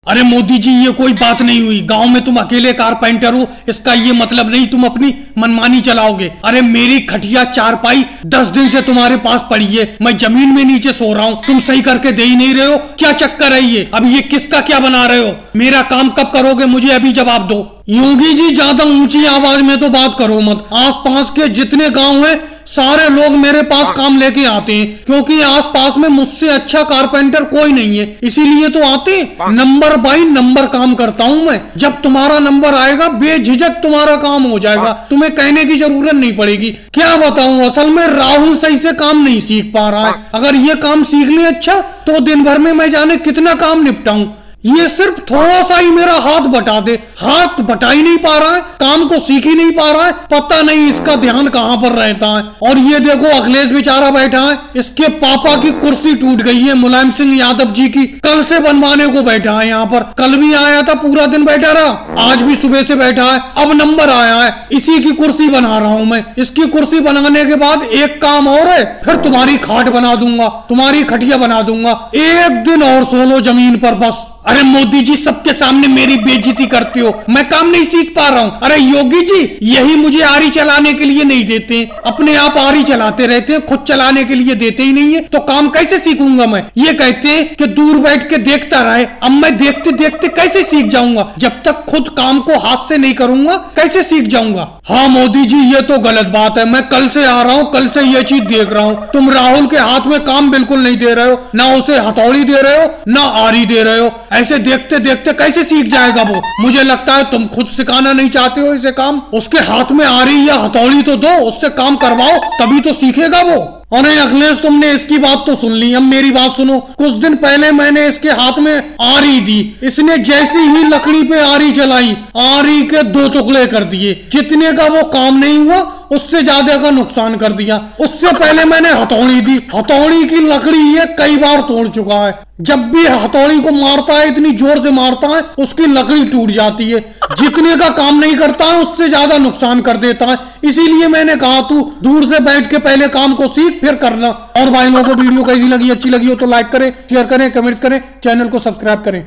अरे मोदी जी, ये कोई बात नहीं हुई। गांव में तुम अकेले कारपेंटर हो, इसका ये मतलब नहीं तुम अपनी मनमानी चलाओगे। अरे मेरी खटिया चारपाई 10 दिन से तुम्हारे पास पड़ी है, मैं जमीन में नीचे सो रहा हूँ, तुम सही करके दे ही नहीं रहे हो। क्या चक्कर है ये? अब ये किसका क्या बना रहे हो? मेरा काम कब करोगे? मुझे अभी जवाब दो। योगी जी, ज्यादा ऊंची आवाज में तो बात करो मत। आसपास के जितने गांव हैं सारे लोग मेरे पास काम लेके आते हैं, क्योंकि आसपास में मुझसे अच्छा कारपेंटर कोई नहीं है, इसीलिए तो आते। नंबर बाई नंबर काम करता हूँ मैं। जब तुम्हारा नंबर आएगा बेझिझक तुम्हारा काम हो जाएगा, तुम्हें कहने की जरूरत नहीं पड़ेगी। क्या बताऊँ, असल में राहुल सही से काम नहीं सीख पा रहा है। अगर ये काम सीख ले अच्छा तो दिन भर में मैं जाने कितना काम निपटाऊं। ये सिर्फ थोड़ा सा ही मेरा हाथ बटा दे, हाथ बटा ही नहीं पा रहा है, काम को सीख ही नहीं पा रहा है। पता नहीं इसका ध्यान कहाँ पर रहता है। और ये देखो अखिलेश बेचारा बैठा है, इसके पापा की कुर्सी टूट गई है, मुलायम सिंह यादव जी की, कल से बनवाने को बैठा है यहाँ पर। कल भी आया था, पूरा दिन बैठा रहा, आज भी सुबह से बैठा है। अब नंबर आया है, इसी की कुर्सी बना रहा हूँ मैं। इसकी कुर्सी बनाने के बाद एक काम और है, फिर तुम्हारी खाट बना दूंगा, तुम्हारी खटिया बना दूंगा। एक दिन और सो लो जमीन पर बस। अरे मोदी जी, सबके सामने मेरी बेइज्जती करते हो, मैं काम नहीं सीख पा रहा हूँ। अरे योगी जी, यही मुझे आरी चलाने के लिए नहीं देते, अपने आप आरी चलाते रहते हैं, खुद चलाने के लिए देते ही नहीं है, तो काम कैसे सीखूंगा मैं? ये कहते हैं कि दूर बैठ के देखता रहे। अब मैं देखते देखते कैसे सीख जाऊंगा? जब तक खुद काम को हाथ से नहीं करूंगा कैसे सीख जाऊंगा? हाँ मोदी जी, ये तो गलत बात है। मैं कल से आ रहा हूँ, कल से ये चीज देख रहा हूँ, तुम राहुल के हाथ में काम बिल्कुल नहीं दे रहे हो, ना उसे हथौड़ी दे रहे हो, ना आरी दे रहे हो। ऐसे देखते देखते कैसे सीख जाएगा वो? मुझे लगता है तुम खुद सिखाना नहीं चाहते हो इसे काम। उसके हाथ में आरी या हथौड़ी तो दो, उससे काम करवाओ, तभी तो सीखेगा वो। अरे अखिलेश, तुमने इसकी बात तो सुन ली, अब मेरी बात सुनो। कुछ दिन पहले मैंने इसके हाथ में आरी दी, इसने जैसी ही लकड़ी पे आरी चलाई, आरी के 2 टुकड़े कर दिए। जितने का वो काम नहीं हुआ उससे ज्यादा का नुकसान कर दिया। उससे पहले मैंने हथौड़ी दी, हथौड़ी की लकड़ी ये कई बार तोड़ चुका है। जब भी हथौड़ी को मारता है, इतनी जोर से मारता है, उसकी लकड़ी टूट जाती है। जितने का काम नहीं करता है उससे ज्यादा नुकसान कर देता है। इसीलिए मैंने कहा तू दूर से बैठ के पहले काम को सीख, फिर करना। और भाई लोगों को वीडियो कैसी लगी, अच्छी लगी हो तो लाइक करें, शेयर करें, कमेंट्स करें, चैनल को सब्सक्राइब करें।